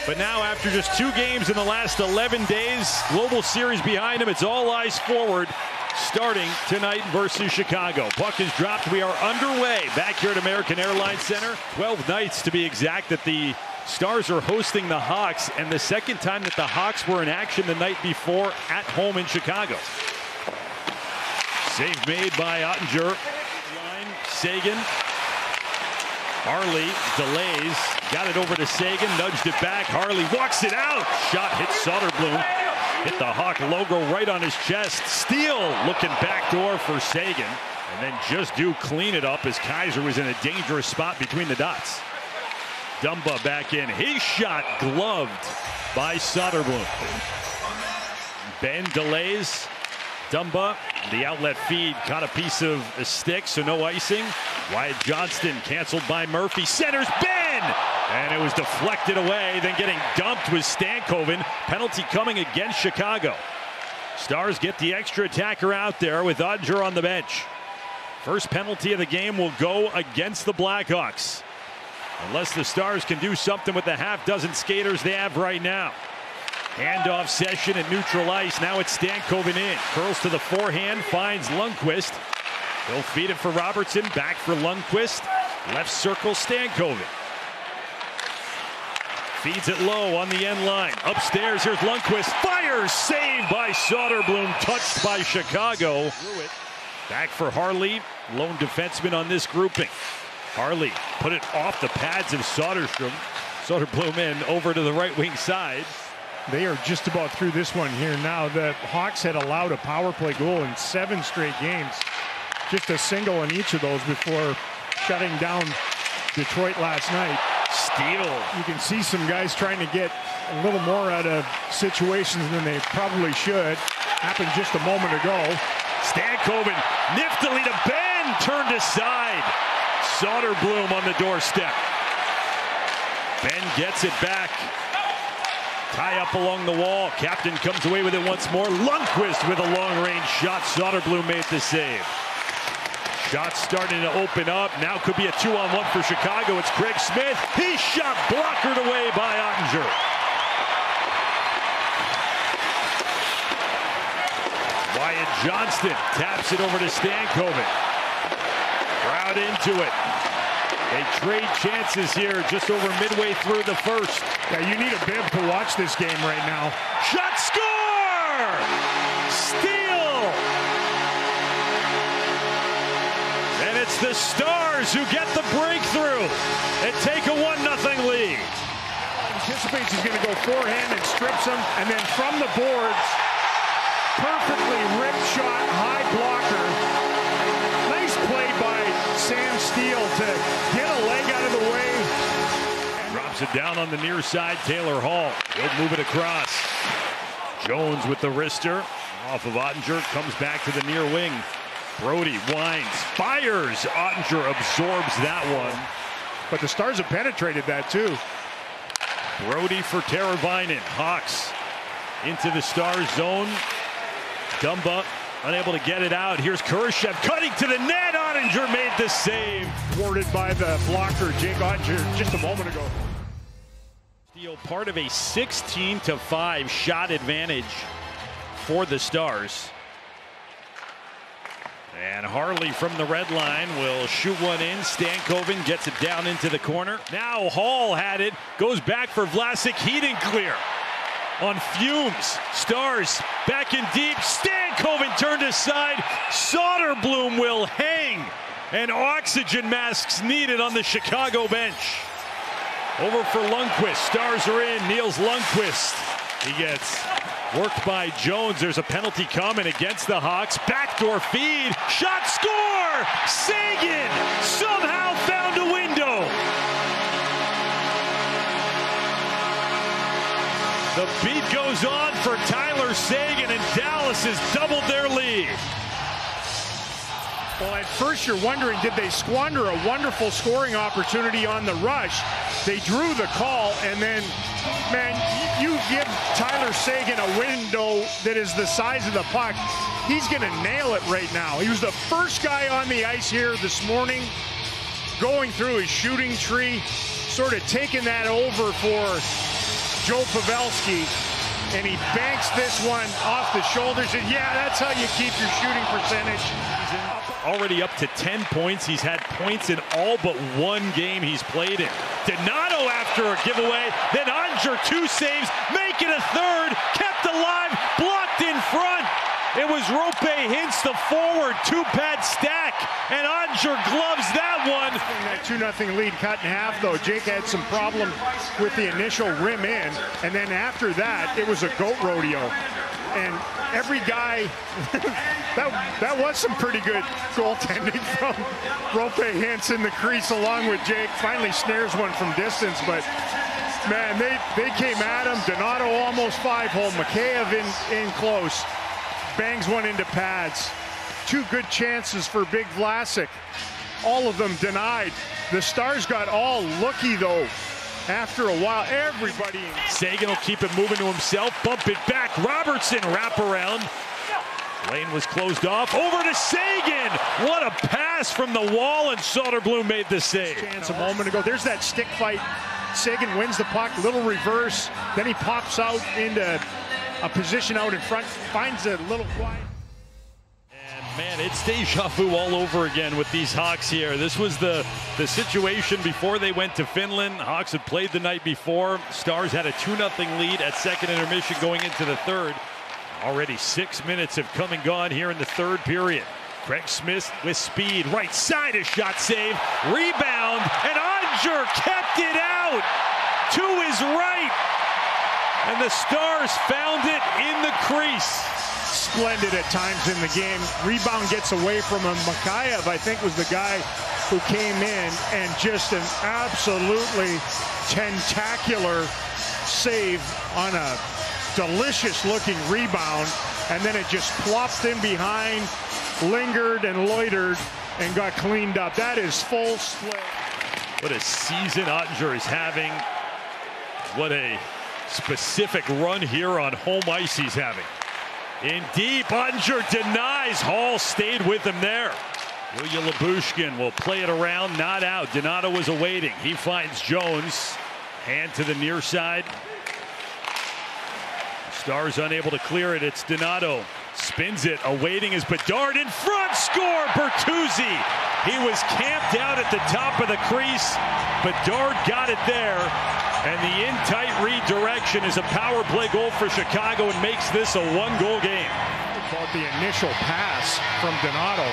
But now, after just 2 games in the last 11 days, global series behind him, it's all eyes forward, starting tonight versus Chicago. Puck is dropped. We are underway back here at American Airlines Center. 12 nights, to be exact, that the Stars are hosting the Hawks, and the second time that the Hawks were in action the night before at home in Chicago. Save made by Oettinger. Seguin. Harley delays. Got it over to Seguin. Nudged it back. Harley walks it out. Shot hits Soderblom. Hit the Hawk logo right on his chest. Steele looking backdoor for Seguin. And then just do clean it up as Kaiser was in a dangerous spot between the dots. Dumba back in. His shot gloved by Soderblom. Ben delays. Dumba, the outlet feed, caught a piece of a stick, so no icing. Wyatt Johnston canceled by Murphy. Centers Ben! And it was deflected away. Then getting dumped was Stankoven. Penalty coming against Chicago. Stars get the extra attacker out there with Oettinger on the bench. First penalty of the game will go against the Blackhawks, unless the Stars can do something with the half-dozen skaters they have right now. Handoff session at neutral ice. Now it's Stankoven in. Curls to the forehand, finds Lundqvist. He'll feed it for Robertson. Back for Lundqvist. Left circle, Stankoven. Feeds it low on the end line. Upstairs, here's Lundqvist. Fires! Saved by Soderblom. Touched by Chicago. Back for Harley. Lone defenseman on this grouping. Harley put it off the pads of Soderstrom. Soderblom in over to the right wing side. They are just about through this one here now. The Hawks had allowed a power play goal in 7 straight games. Just a single in each of those before shutting down Detroit last night. Steele. You can see some guys trying to get a little more out of situations than they probably should. Happened just a moment ago. Stankoven niftily to Ben, turned aside. Soderblom on the doorstep. Ben gets it back. Tie up along the wall. Captain comes away with it once more. Lundqvist with a long-range shot. Soderblom made the save. Shots starting to open up. Now could be a 2-on-1 for Chicago. It's Craig Smith. He shot blockered away by Oettinger. Wyatt Johnston taps it over to Stankoven. Crowd into it. They trade chances here just over midway through the first. Yeah, you need a bib to watch this game right now. Shot, score! Steele! And it's the Stars who get the breakthrough and take a 1-0 lead. Anticipates he's going to go forehand and strips him, and then from the boards, perfectly ripped shot, high blocker. Nice play by Sam Steele to get a leg out of the way. Drops it down on the near side. Taylor Hall. He'll move it across. Jones with the wrister. Off of Oettinger. Comes back to the near wing. Brody winds. Fires. Oettinger absorbs that one. But the Stars have penetrated that too. Brody for Teravainen. Hawks into the Stars zone. Dumba unable to get it out. Here's Kurashev cutting to the net. Oettinger made the save. Thwarted by the blocker, Jake Oettinger, just a moment ago. Steele, part of a 16-5 shot advantage for the Stars. And Harley from the red line will shoot one in. Stankoven gets it down into the corner. Now Hall had it. Goes back for Vlasic. He didn't clear. On fumes. Stars back in deep. Stankoven turned aside. Soderblom will hang. And oxygen masks needed on the Chicago bench. Over for Lundqvist. Stars are in. Niels Lundqvist. He gets worked by Jones. There's a penalty coming against the Hawks. Backdoor feed. Shot, score! Seguin somehow found a window. The beat goes on for Tyler Seguin, and Dallas has doubled their lead. Well, at first you're wondering, did they squander a wonderful scoring opportunity on the rush? They drew the call, and then, man, you give Tyler Seguin a window that is the size of the puck. He's going to nail it right now. He was the first guy on the ice here this morning, going through his shooting tree, sort of taking that over for Joe Pavelski, and he banks this one off the shoulders. And yeah, that's how you keep your shooting percentage. Already up to 10 points. He's had points in all but one game he's played in. Donato after a giveaway. Then Oettinger, 2 saves, make it a third. Kept alive, blocked in front. It was Rope Hintz, the forward, 2-pad stack, and Oettinger gloves that one. That 2-0 lead cut in half, though. Jake had some problem with the initial rim in, and then after that, it was a goat rodeo. And every guy, that was some pretty good goaltending from Rope Hintz in the crease along with Jake. Finally snares one from distance, but man, they came at him. Donato almost 5-hole, Mikheyev in close. Bangs one into pads. 2 good chances for Big Vlasic. All of them denied. The Stars got all looky, though. After a while, everybody. Seguin will keep it moving to himself. Bump it back. Robertson wrap around. Lane was closed off. Over to Seguin. What a pass from the wall, and Soderblom made the save. Chance a moment ago. There's that stick fight. Seguin wins the puck. Little reverse. Then he pops out into a position out in front, finds a little quiet. And man, it's deja vu all over again with these Hawks here. This was the situation before they went to Finland. Hawks had played the night before. Stars had a 2-0 lead at second intermission going into the third. Already 6 minutes have come and gone here in the third period. Craig Smith with speed, right side, a shot save, rebound, and Oettinger kept it out to his right. And the Stars found it in the crease. Splendid at times in the game. Rebound gets away from him. Mikheyev, I think, was the guy who came in, and just an absolutely tentacular save on a delicious-looking rebound. And then it just plopped in behind, lingered and loitered, and got cleaned up. That is full split. What a season Oettinger is having. What a specific run here on home ice he's having. In deep, Oettinger denies. Hall stayed with him there. Ilya Lyubushkin will play it around, not out. Donato was awaiting. He finds Jones. Hand to the near side. Stars unable to clear it. It's Donato. Spins it. Awaiting is Bedard in front. Score! Bertuzzi. He was camped out at the top of the crease. Bedard got it there. And the in-tight redirection is a power play goal for Chicago and makes this a 1-goal game. About the initial pass from Donato.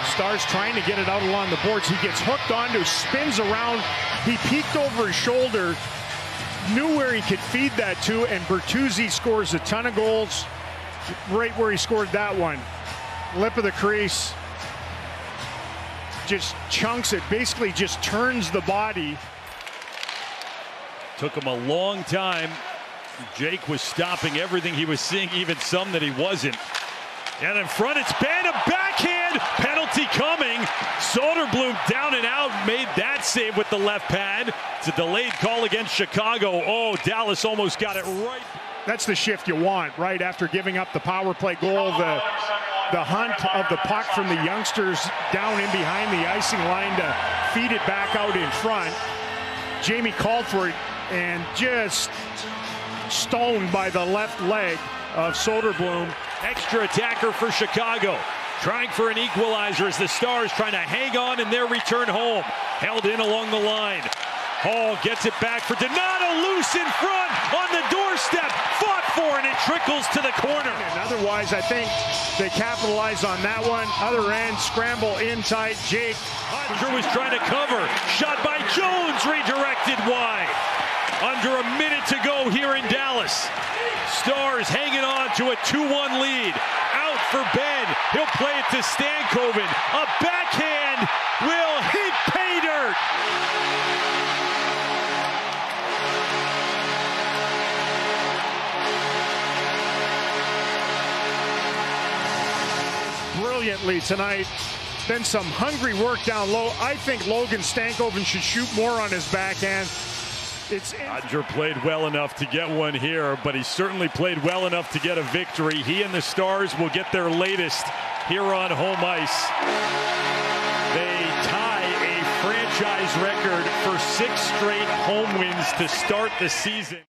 Stars trying to get it out along the boards. He gets hooked onto, spins around. He peeked over his shoulder, knew where he could feed that to, and Bertuzzi scores a ton of goals right where he scored that one. Lip of the crease. Just chunks it, basically just turns the body. Took him a long time. Jake was stopping everything he was seeing, even some that he wasn't. And in front, it's Ben, a backhand penalty coming. Soderblom down and out, made that save with the left pad. It's a delayed call against Chicago. Oh, Dallas almost got it right. That's the shift you want, right after giving up the power play goal. The hunt of the puck from the youngsters down in behind the icing line to feed it back out in front. Jamie called for it and just stoned by the left leg of Soderblom. Extra attacker for Chicago. Trying for an equalizer as the Stars trying to hang on in their return home. Held in along the line. Hall gets it back for Donato, loose in front on the doorstep. Fought for, and it trickles to the corner. And otherwise, I think they capitalize on that one. Other end, scramble in tight. Jake. Oettinger was trying to cover. Shot by Jones, redirected wide. Under a minute to go here in Dallas. Stars hanging on to a 2-1 lead. Out for Ben. He'll play it to Stankoven. A backhand will hit pay dirt. Brilliantly tonight. Then some hungry work down low. I think Logan Stankoven should shoot more on his backhand. Oettinger played well enough to get one here, but he certainly played well enough to get a victory. He and the Stars will get their latest here on home ice. They tie a franchise franchise record for 6 straight home wins to start the season.